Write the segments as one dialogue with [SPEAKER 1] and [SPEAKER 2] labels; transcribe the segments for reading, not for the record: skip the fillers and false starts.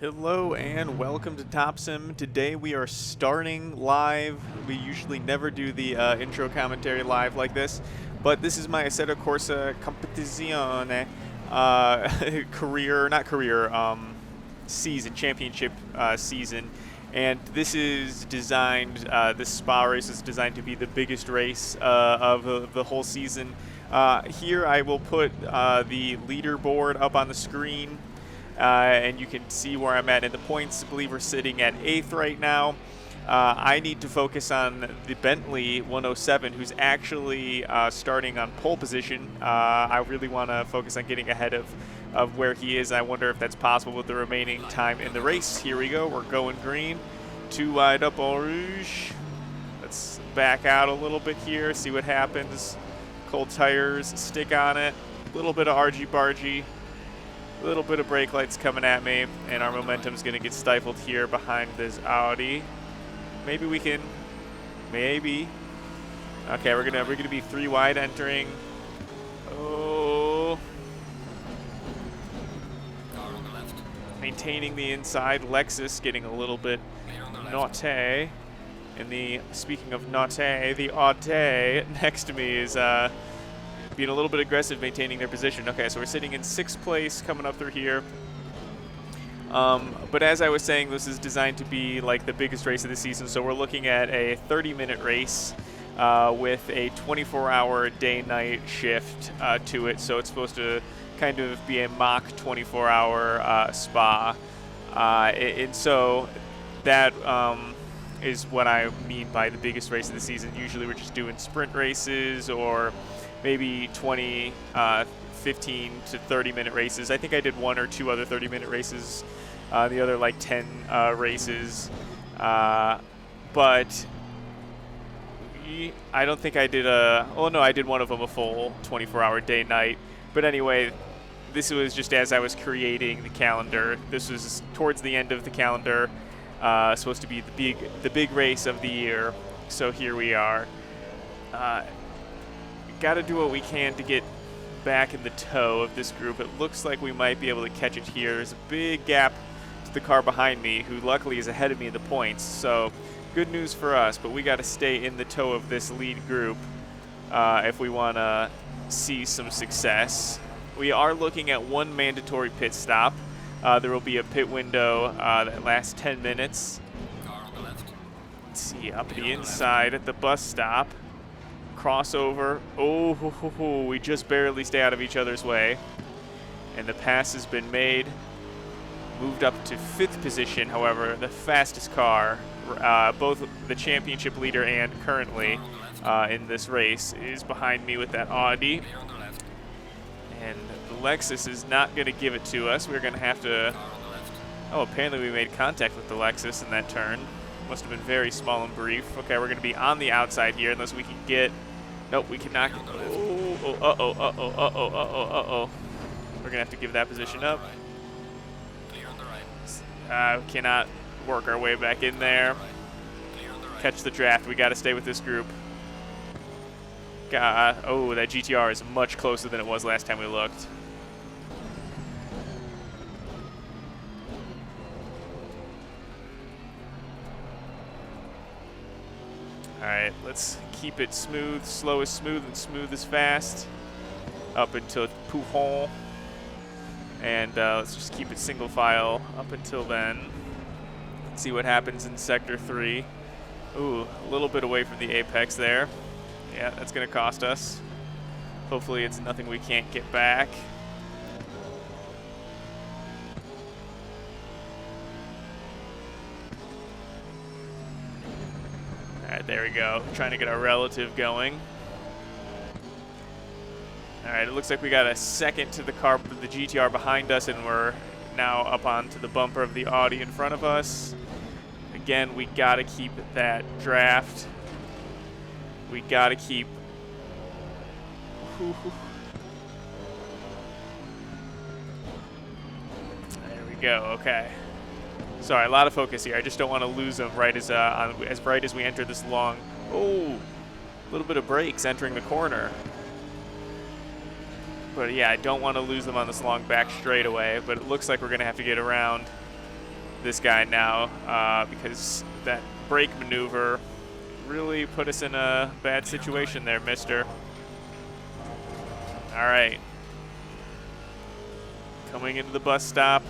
[SPEAKER 1] Hello and welcome to Top Sim. Today we are starting live. We usually never do the intro commentary live like this, but this is my Assetto Corsa Competizione season, championship season. And this is designed, this spa race is designed to be the biggest race of the whole season. Here I will put the leaderboard up on the screen. And you can see where I'm at in the points. I believe we're sitting at 8th right now. I need to focus on the Bentley 107, who's actually starting on pole position. I really want to focus on getting ahead of where he is. I wonder if that's possible with the remaining time in the race. Here we go. We're going green. 2 wide up, All Rouge. Let's back out a little bit here, see what happens. Cold tires, stick on it. A little bit of argy-bargy. A little bit of brake lights coming at me, and our momentum's going to get stifled here behind this Audi. Maybe we can. Maybe. Okay, we're gonna be 3 wide entering. Oh. Maintaining the inside. Lexus getting a little bit naughty. And speaking of naughty, the Audi next to me is being a little bit aggressive, maintaining their position. Okay, so we're sitting in 6th place coming up through here. But as I was saying, this is designed to be like the biggest race of the season, so we're looking at a 30-minute race with a 24-hour day-night shift to it, so it's supposed to kind of be a mock 24-hour spa. And so that is what I mean by the biggest race of the season. Usually we're just doing sprint races or maybe 20, 15 to 30-minute races. I think I did 1 or 2 other 30-minute races, the other like 10 races. But I don't think I did I did one of them a full 24-hour day-night. But anyway, this was just as I was creating the calendar. This was towards the end of the calendar, supposed to be the big race of the year. So here we are. Got to do what we can to get back in the toe of this group. It looks like we might be able to catch it here. There's a big gap to the car behind me, who luckily is ahead of me in the points. So good news for us, but we got to stay in the toe of this lead group if we want to see some success. We are looking at 1 mandatory pit stop. There will be a pit window that lasts 10 minutes. Let's see, up the inside at the bus stop. Crossover. Oh, we just barely stay out of each other's way. And the pass has been made. Moved up to 5th position, however, the fastest car, both the championship leader and currently in this race, is behind me with that Audi. And the Lexus is not going to give it to us. We're going to have to... Oh, apparently we made contact with the Lexus in that turn. Must have been very small and brief. Okay, we're going to be on the outside here unless we can get... Nope, we cannot... Uh-oh. We're going to have to give that position up. Cannot work our way back in there. Catch the draft. We got to stay with this group. Oh, that GTR is much closer than it was last time we looked. All right, let's keep it smooth. Slow is smooth and smooth is fast. Up until Pujon. And let's just keep it single file up until then. See what happens in Sector 3. Ooh, a little bit away from the apex there. Yeah, that's going to cost us. Hopefully it's nothing we can't get back. Alright, there we go. Trying to get our relative going. Alright, it looks like we got a second to the car, the GTR behind us, and we're now up onto the bumper of the Audi in front of us. Again, we got to keep that draft. We got to keep... There we go, okay. Sorry, a lot of focus here. I just don't want to lose them right as right as we enter this long... Oh, a little bit of brakes entering the corner. But yeah, I don't want to lose them on this long back straightaway, but it looks like we're going to have to get around this guy now because that brake maneuver really put us in a bad situation there, mister. All right. Coming into the bus stop.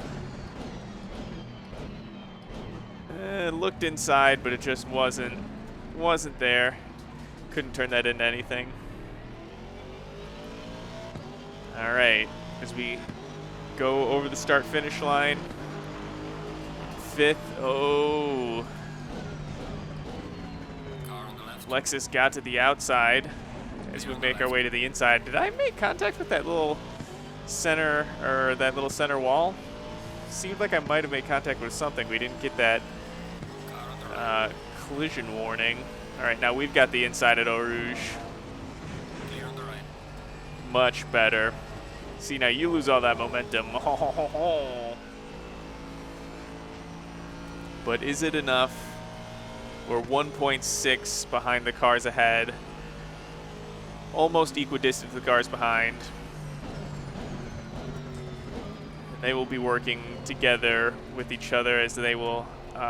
[SPEAKER 1] Looked inside, but it just wasn't there. Couldn't turn that into anything. All right, as we go over the start-finish line. 5th. Oh. Lexus got to the outside as we make our way to the inside. Did I make contact with that little center, or that little center wall? Seemed like I might have made contact with something. We didn't get that collision warning. All right, now we've got the inside at Eau Rouge. Much better. See, now you lose all that momentum. But is it enough? We're 1.6 behind the cars ahead. Almost equidistant to the cars behind. They will be working together with each other as they will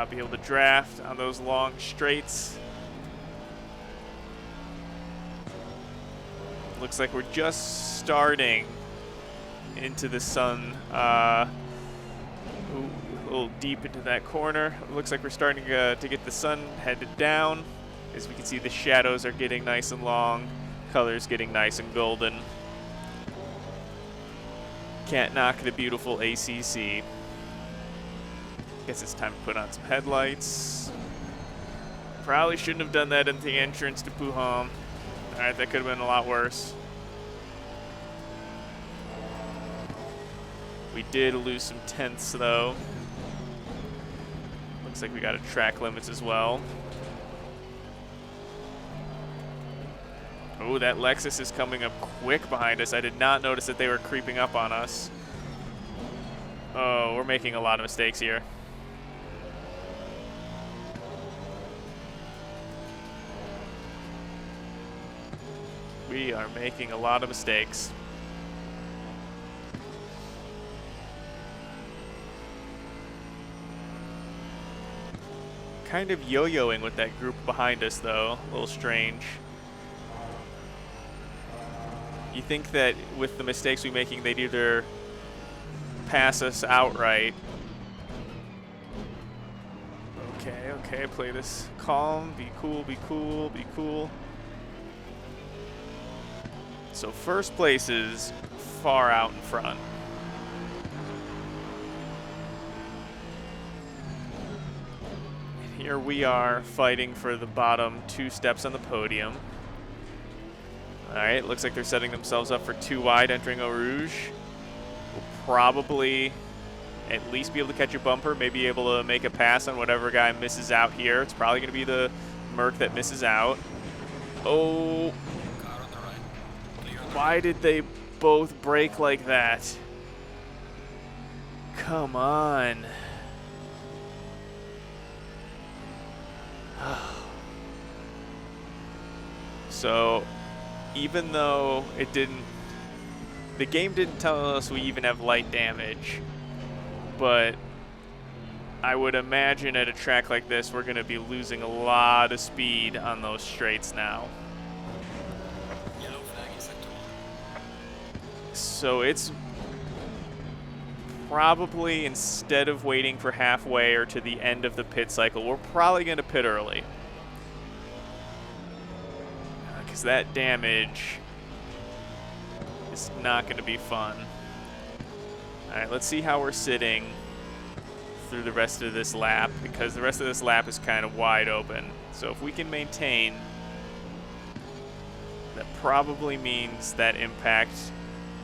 [SPEAKER 1] be able to draft on those long straights. Looks like we're just starting into the sun. A little deep into that corner. Looks like we're starting to get the sun headed down. As we can see, the shadows are getting nice and long. Colors getting nice and golden. Can't knock the beautiful ACC. Guess it's time to put on some headlights. Probably shouldn't have done that at the entrance to Puham. Alright, that could have been a lot worse. We did lose some tenths though. Looks like we got a track limits as well. Oh, that Lexus is coming up quick behind us. I did not notice that they were creeping up on us. Oh, we're making a lot of mistakes here. We are making a lot of mistakes. Kind of yo-yoing with that group behind us though, a little strange. You think that with the mistakes we're making, they'd either pass us outright. Okay, play this calm, be cool, be cool, be cool. So first place is far out in front. Here we are fighting for the bottom 2 steps on the podium. All right, looks like they're setting themselves up for 2 wide entering Eau Rouge. We'll probably at least be able to catch a bumper, maybe able to make a pass on whatever guy misses out here. It's probably going to be the Merc that misses out. Oh, why did they both brake like that? Come on. So, even though the game didn't tell us we even have light damage, but I would imagine at a track like this, we're going to be losing a lot of speed on those straights now. So it's probably, instead of waiting for halfway or to the end of the pit cycle, we're probably going to pit early. Because that damage is not going to be fun. All right, let's see how we're sitting through the rest of this lap, because the rest of this lap is kind of wide open. So if we can maintain, that probably means that impact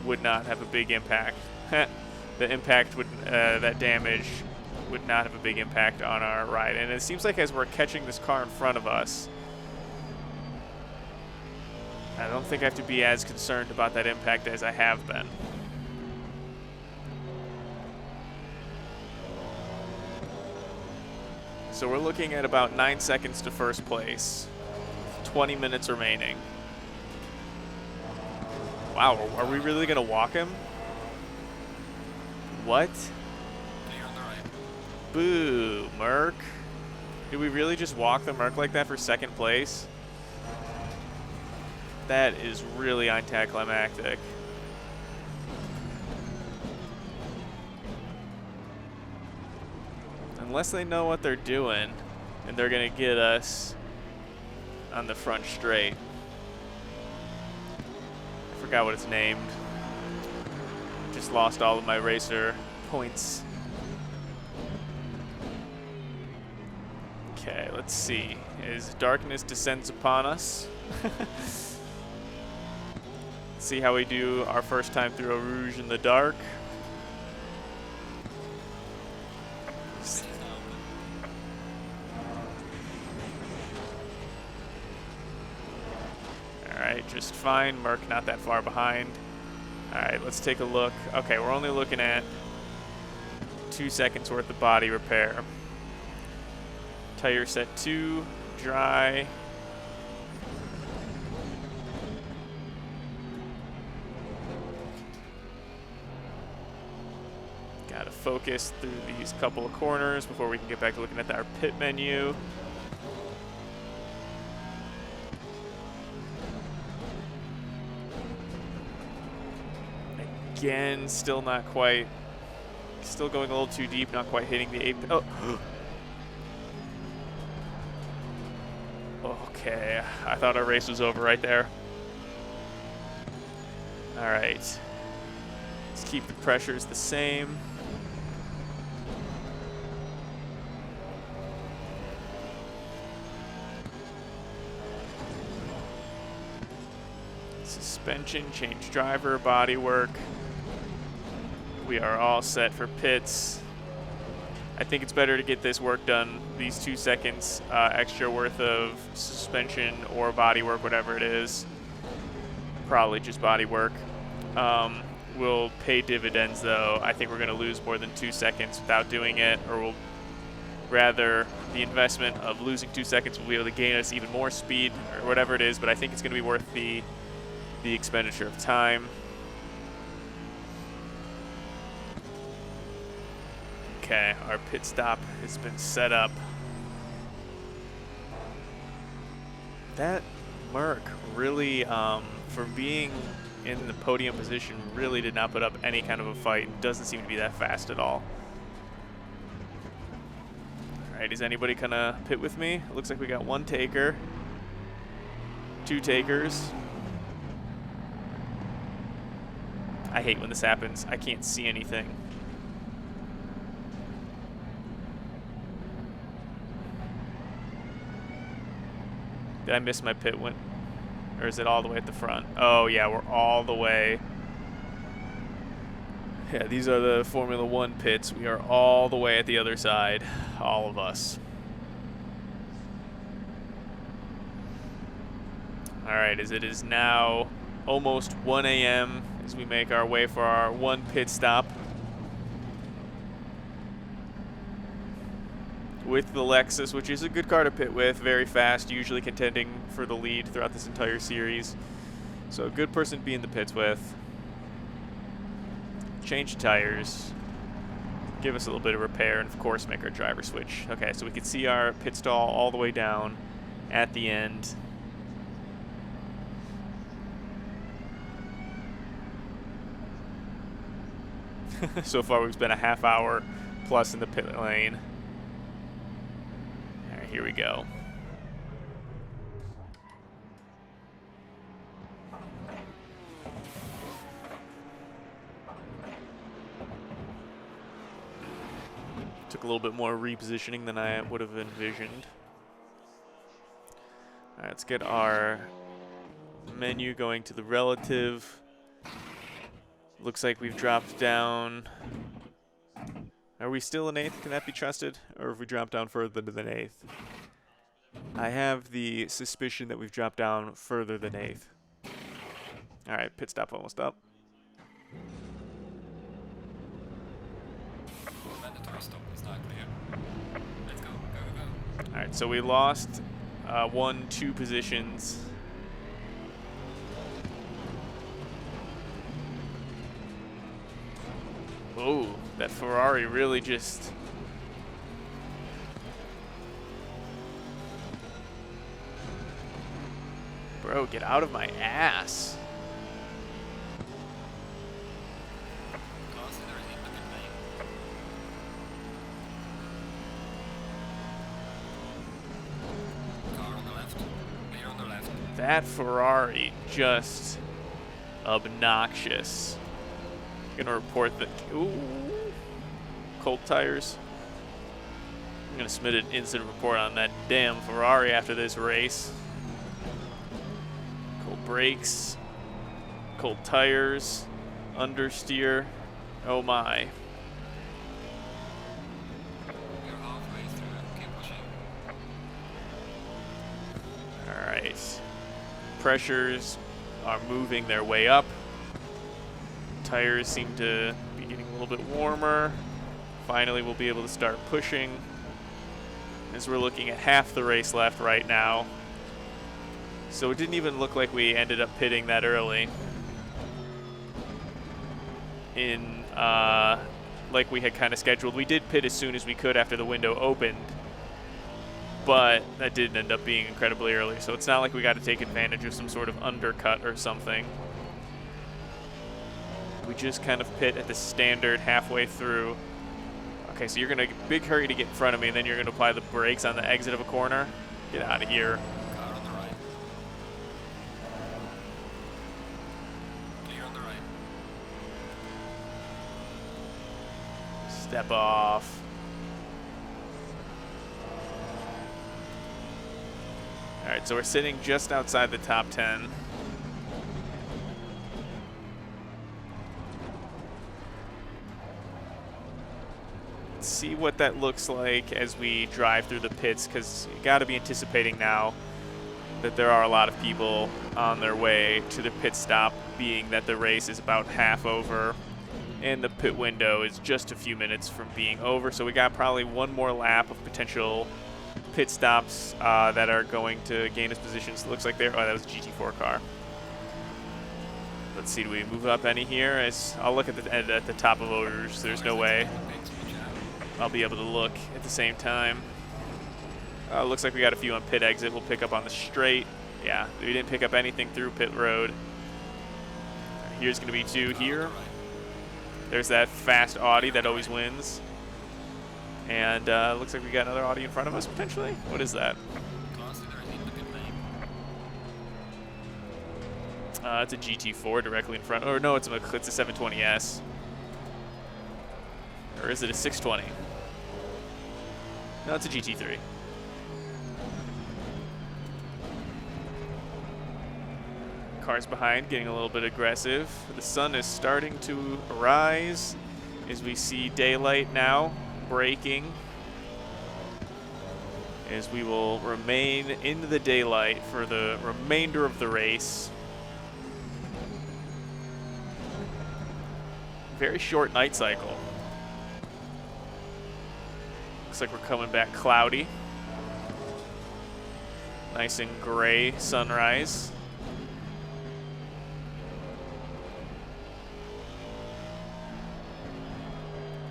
[SPEAKER 1] would not have a big impact. The impact would, that damage would not have a big impact on our ride. And it seems like as we're catching this car in front of us, I don't think I have to be as concerned about that impact as I have been. So we're looking at about 9 seconds to first place. 20 minutes remaining. Wow, are we really gonna walk him? What? Boo, Merc. Did we really just walk the Merc like that for second place? That is really anticlimactic. Unless they know what they're doing, and they're gonna get us on the front straight. I forgot what it's named. Just lost all of my racer points. Okay, let's see. As darkness descends upon us. See how we do our first time through Eau Rouge in the dark. Alright, just fine. Merc not that far behind. Alright, let's take a look. Okay, we're only looking at 2 seconds worth of body repair. Tire set 2, dry. Gotta focus through these couple of corners before we can get back to looking at our pit menu. Again, still not quite. Still going a little too deep, not quite hitting the 8th. Oh. Okay, I thought our race was over right there. All right. Let's keep the pressures the same. Suspension, change driver, body work. We are all set for pits. I think it's better to get this work done, these 2 seconds extra worth of suspension or body work, whatever it is. Probably just body work. Will pay dividends though. I think we're gonna lose more than 2 seconds without doing it, or we'll rather the investment of losing 2 seconds will be able to gain us even more speed or whatever it is, but I think it's gonna be worth the expenditure of time. Okay, our pit stop has been set up. That Merc really, from being in the podium position, really did not put up any kind of a fight. Doesn't seem to be that fast at all. All right, is anybody gonna pit with me? It looks like we got 1 taker, 2 takers. I hate when this happens. I can't see anything. Did I miss my pit win? Or is it all the way at the front? Oh yeah, we're all the way. Yeah, these are the Formula 1 pits. We are all the way at the other side. All of us. Alright, as it is now almost 1 a.m. as we make our way for our 1 pit stop. With the Lexus, which is a good car to pit with, very fast, usually contending for the lead throughout this entire series. So a good person to be in the pits with. Change tires, give us a little bit of repair, and of course make our driver switch. Okay, so we can see our pit stall all the way down at the end. So far we've spent a half hour plus in the pit lane. Here we go. Took a little bit more repositioning than I would have envisioned. All right, let's get our menu going to the relative. Looks like we've dropped down. Are we still in 8th? Can that be trusted? Or have we dropped down further than 8th? I have the suspicion that we've dropped down further than 8th. Alright, pit stop almost up.
[SPEAKER 2] Mandatory stop is not clear. Let's go, go, go.
[SPEAKER 1] Alright, so we lost 1-2 positions. Oh, that Ferrari really just Bro, get out of my ass. That Ferrari just obnoxious. Gonna report that. Ooh, cold tires. I'm gonna submit an incident report on that damn Ferrari after this race. Cold brakes, cold tires, understeer. Oh my.
[SPEAKER 2] You're halfway through. Keep pushing.
[SPEAKER 1] All right. Pressures are moving their way up. Tires seem to be getting a little bit warmer. Finally, we'll be able to start pushing as we're looking at half the race left right now. So it didn't even look like we ended up pitting that early in like we had kind of scheduled. We did pit as soon as we could after the window opened, but that didn't end up being incredibly early. So it's not like we got to take advantage of some sort of undercut or something. We just kind of pit at the standard halfway through. Okay, so you're going to big hurry to get in front of me, and then you're going to apply the brakes on the exit of a corner. Get out of here.
[SPEAKER 2] Car on the right. Clear on the right.
[SPEAKER 1] Step off. All right, so we're sitting just outside the top 10. Let's see what that looks like as we drive through the pits, because you got to be anticipating now that there are a lot of people on their way to the pit stop, being that the race is about half over and the pit window is just a few minutes from being over. So we got probably one more lap of potential pit stops that are going to gain us positions. It looks like they're, oh, that was a GT4 car. Let's see, do we move up any here? As I'll look at the top of Odors. There's no way I'll be able to look at the same time. Looks like we got a few on pit exit. We'll pick up on the straight. Yeah, we didn't pick up anything through pit road. Here's going to be two here. There's that fast Audi that always wins. And looks like we got another Audi in front of us, potentially. What is that? It's a GT4 directly in front. Or no, it's a 720S. Or is it a 620? No, it's a GT3. Cars behind getting a little bit aggressive. The sun is starting to rise as we see daylight now breaking. As we will remain in the daylight for the remainder of the race. Very short night cycle. Looks like we're coming back cloudy. Nice and gray sunrise.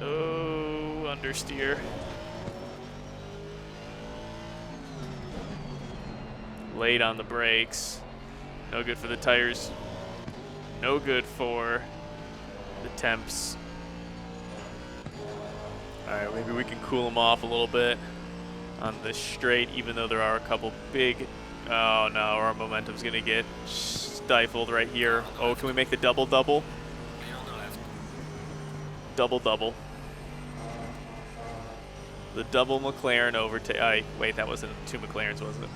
[SPEAKER 1] Oh, understeer. Late on the brakes. No good for the tires. No good for the temps. All right, maybe we can cool them off a little bit on the straight, even though there are a couple big, oh no, our momentum's gonna get stifled right here. Oh, can we make the double-double? Double-double. The double McLaren overtake. Wait, that wasn't two McLarens, was it?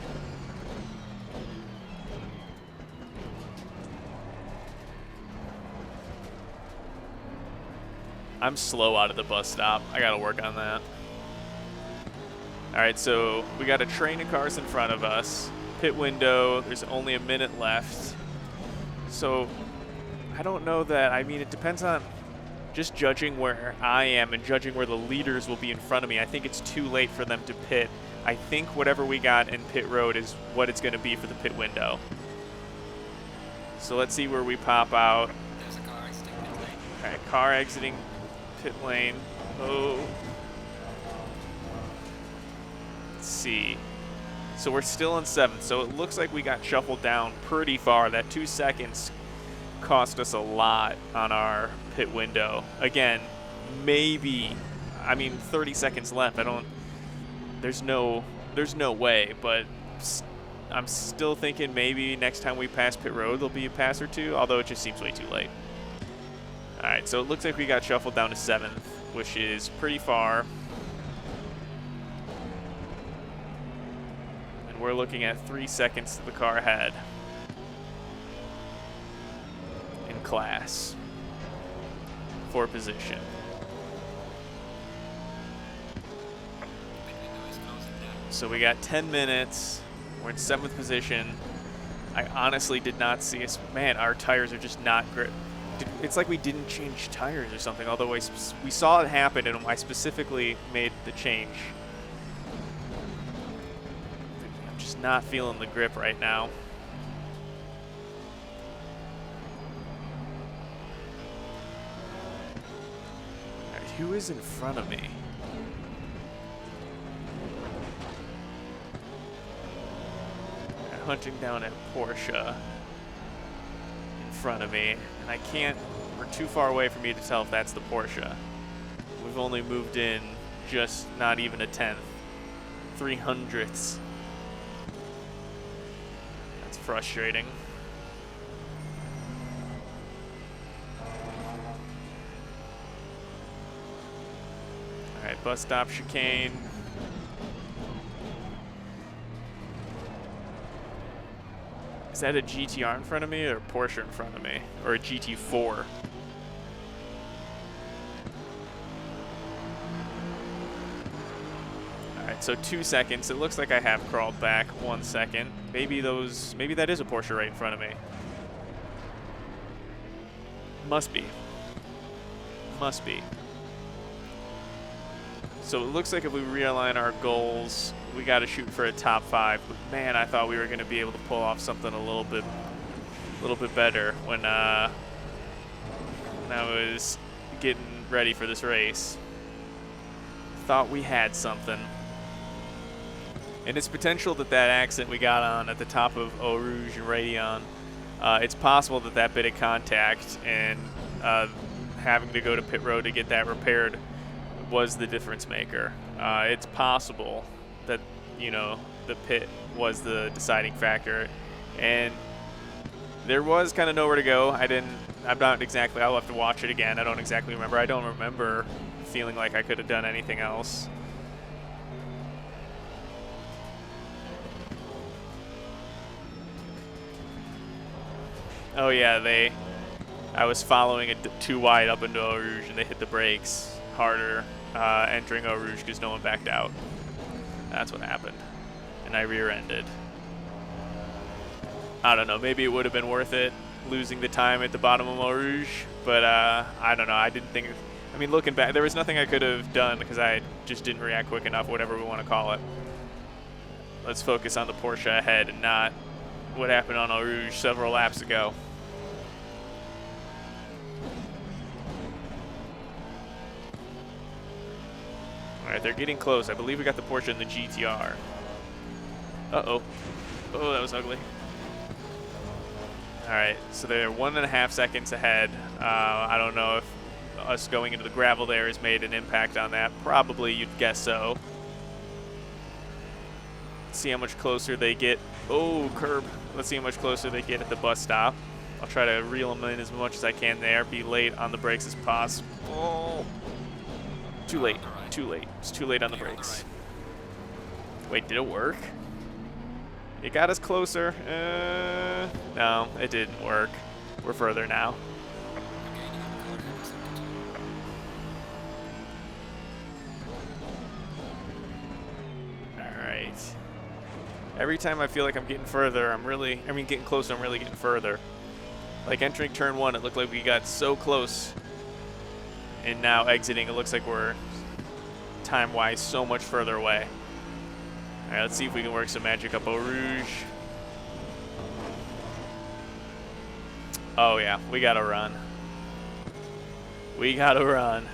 [SPEAKER 1] I'm slow out of the bus stop. I gotta work on that. All right, so we got a train of cars in front of us. Pit window, there's only a minute left. So I don't know that, I mean, it depends on just judging where I am and judging where the leaders will be in front of me. I think it's too late for them to pit. I think whatever we got in pit road is what it's gonna be for the pit window. So let's see where we pop out.
[SPEAKER 2] There's a car exiting pit lane.
[SPEAKER 1] All right, car exiting pit lane. Oh. Let's see. So we're still in 7th. So it looks like we got shuffled down pretty far. That 2 seconds cost us a lot on our pit window. Again, maybe, I mean, 30 seconds left. There's no way, but I'm still thinking maybe next time we pass pit road there'll be a pass or two, although it just seems way too late. All right, so it looks like we got shuffled down to 7th, which is pretty far. And we're looking at 3 seconds to the car ahead in class for position. So we got 10 minutes. We're in 7th position. I honestly did not see us. Man, our tires are just not great. It's like we didn't change tires or something, although we saw it happen and I specifically made the change. I'm just not feeling the grip right now. All right, who is in front of me? Hunting down a Porsche in front of me, and I can't, we're too far away for me to tell if that's the Porsche. We've only moved in just not even a 10th, 300ths. That's frustrating. All right, bus stop chicane. Is that a GTR in front of me or a Porsche in front of me? Or a GT4? All right, so 2 seconds. It looks like I have crawled back 1 second. Maybe that is a Porsche right in front of me. Must be. Must be. So it looks like if we realign our goals, we got to shoot for a top 5. But man, I thought we were going to be able to pull off something a little bit better when I was getting ready for this race. Thought we had something. And it's potential that accident we got on at the top of Eau Rouge and Rayon, it's possible that bit of contact and having to go to pit road to get that repaired was the difference maker. It's possible that, you know, the pit was the deciding factor, and there was kind of nowhere to go. I'm not exactly, I'll have to watch it again. I don't exactly remember. I don't remember feeling like I could have done anything else. Oh yeah, I was following it too wide up into Eau Rouge, and they hit the brakes harder entering Eau Rouge because no one backed out. That's what happened. And I rear-ended. I don't know, maybe it would have been worth it losing the time at the bottom of Eau Rouge, but I don't know. I didn't think, I mean, looking back, there was nothing I could have done because I just didn't react quick enough, whatever we want to call it. Let's focus on the Porsche ahead and not what happened on Eau Rouge several laps ago. All right, they're getting close. I believe we got the Porsche and the GTR. Uh-oh. Oh, that was ugly. All right, so they're 1.5 seconds ahead. I don't know if us going into the gravel there has made an impact on that. Probably, you'd guess so. Let's see how much closer they get. Oh, curb. Let's see how much closer they get at the bus stop. I'll try to reel them in as much as I can there. Be late on the brakes as possible. Too late. Too late. It's too late on the brakes. Wait, did it work? It got us closer. No, it didn't work. We're further now. All right. Every time I feel like I'm getting further, getting closer, I'm really getting further. Like entering turn 1, it looked like we got so close. And now exiting, it looks like we're time-wise so much further away. All right, let's see if we can work some magic up Eau Rouge. Oh yeah, we gotta run. We gotta run.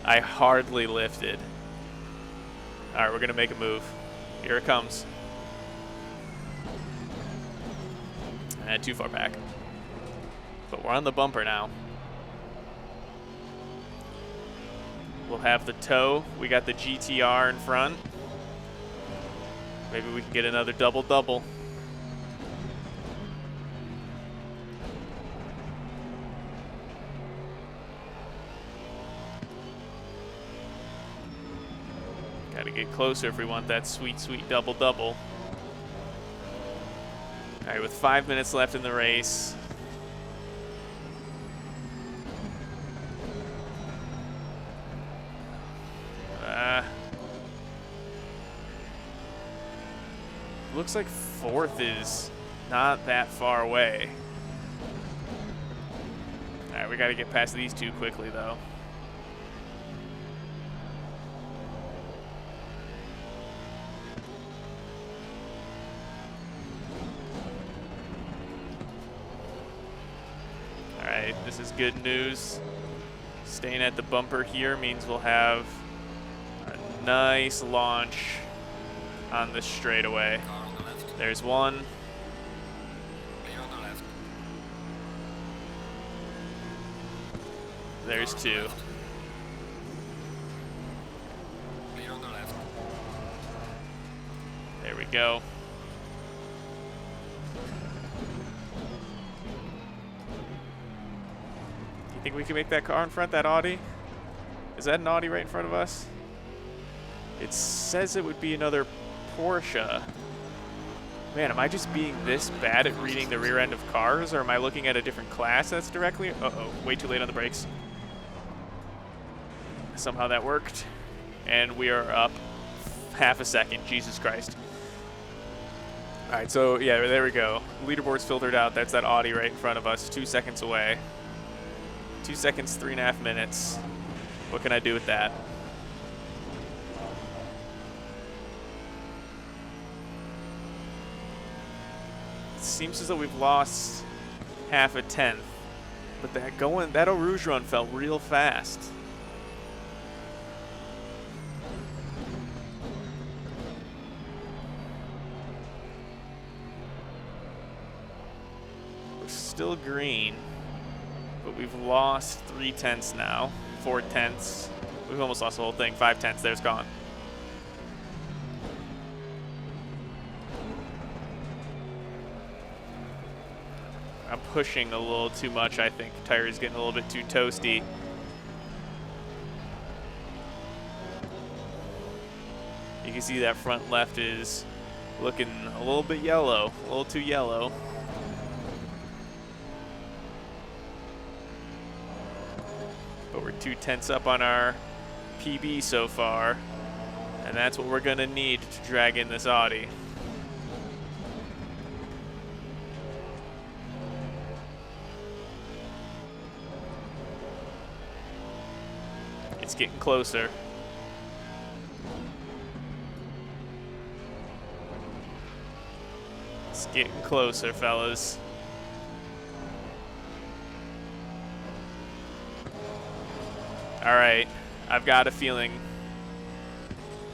[SPEAKER 1] I hardly lifted. All right, we're gonna make a move. Here it comes. Too far back. But we're on the bumper now. We'll have the tow. We got the GTR in front. Maybe we can get another double-double. Got to get closer if we want that sweet, sweet double-double. All right, with 5 minutes left in the race. Looks like fourth is not that far away. All right, we got to get past these two quickly, though. All right, this is good news. Staying at the bumper here means we'll have a nice launch on the straightaway. There's one. There's two. There we go. Do you think we can make that car in front, that Audi? Is that an Audi right in front of us? It says it would be another Porsche. Man, am I just being this bad at reading the rear end of cars, or am I looking at a different class that's directly? Uh-oh, way too late on the brakes. Somehow that worked, and we are up half a second. Jesus Christ. All right, so yeah, there we go. Leaderboard's filtered out. That's that Audi right in front of us, 2 seconds away. 2 seconds, 3.5 minutes. What can I do with that? Seems as though we've lost half a tenth, but that Eau Rouge run felt real fast. We're still green, but we've lost 3/10 now, 4/10. We've almost lost the whole thing. 5/10. There's gone. I'm pushing a little too much, I think. Tire's getting a little bit too toasty. You can see that front left is looking a little bit yellow, a little too yellow. But we're 2/10 up on our PB so far, and that's what we're gonna need to drag in this Audi. It's getting closer. It's getting closer, fellas. All right, I've got a feeling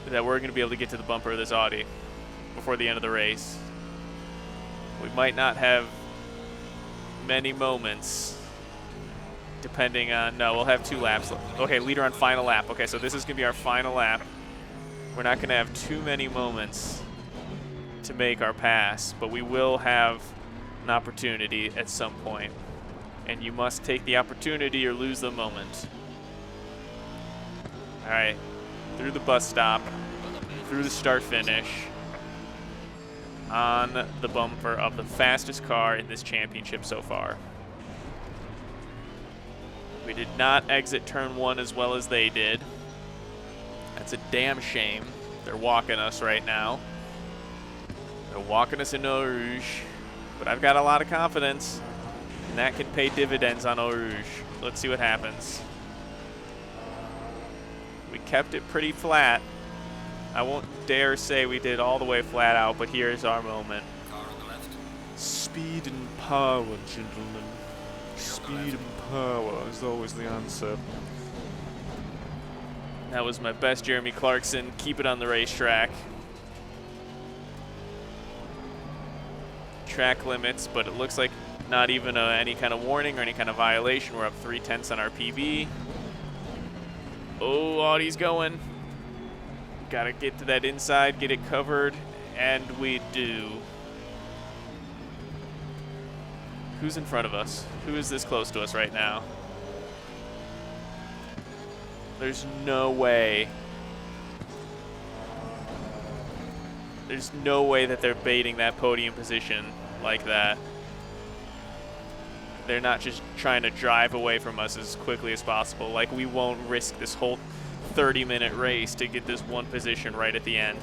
[SPEAKER 1] that we're going to be able to get to the bumper of this Audi before the end of the race. We might not have many moments. Depending on, no, we'll have 2 laps. Okay, leader on final lap. Okay, so this is going to be our final lap. We're not going to have too many moments to make our pass, but we will have an opportunity at some point. And you must take the opportunity or lose the moment. All right, through the bus stop, through the start finish, on the bumper of the fastest car in this championship so far. We did not exit turn 1 as well as they did. That's a damn shame. They're walking us right now. They're walking us in Eau Rouge. But I've got a lot of confidence, and that can pay dividends on Eau Rouge. Let's see what happens. We kept it pretty flat. I won't dare say we did all the way flat out, but here's our moment. Speed and power, gentlemen. Speed and power is always the answer. That was my best Jeremy Clarkson. Keep it on the racetrack. track limits, but it looks like not even any kind of warning or any kind of violation. We're up 0.3 on our PB. Oh, Audi's going. Gotta get to that inside, get it covered, and we do. Who's in front of us? Who is this close to us right now? There's no way. There's no way that they're baiting that podium position like that. They're not just trying to drive away from us as quickly as possible. Like, we won't risk this whole 30-minute race to get this one position right at the end.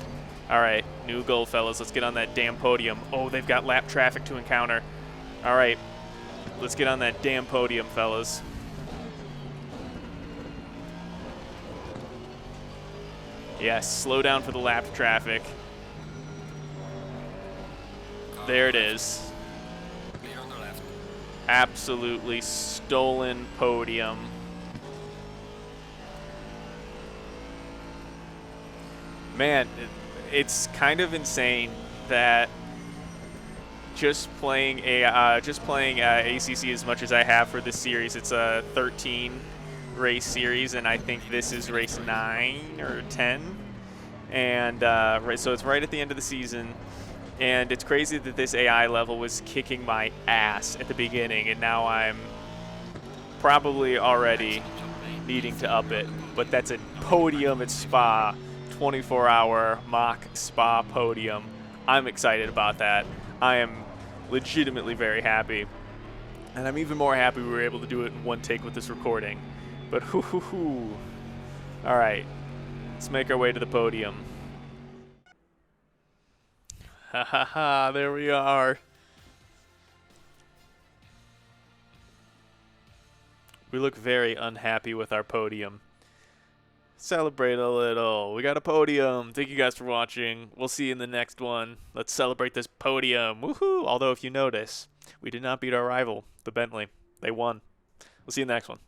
[SPEAKER 1] All right, new goal, fellas. Let's get on that damn podium. Oh, they've got lap traffic to encounter. All right, let's get on that damn podium, fellas. Yes, slow down for the lap traffic. There it is.
[SPEAKER 2] Clear on the left.
[SPEAKER 1] Absolutely stolen podium. Man, it's kind of insane that just playing ACC as much as I have for this series. It's a 13 race series, and I think this is race 9 or 10, and so it's right at the end of the season. And it's crazy that this AI level was kicking my ass at the beginning, and now I'm probably already needing to up it. But that's a podium at Spa, 24-hour mock Spa podium. I'm excited about that. I am legitimately very happy. And I'm even more happy we were able to do it in one take with this recording. But hoo-hoo-hoo. All right, let's make our way to the podium. Ha ha ha, there we are. We look very unhappy with our podium. Celebrate a little. We got a podium. Thank you guys for watching. We'll see you in the next one. Let's celebrate this podium. Woohoo! Although if you notice, we did not beat our rival, the Bentley. They won. We'll see you in the next one.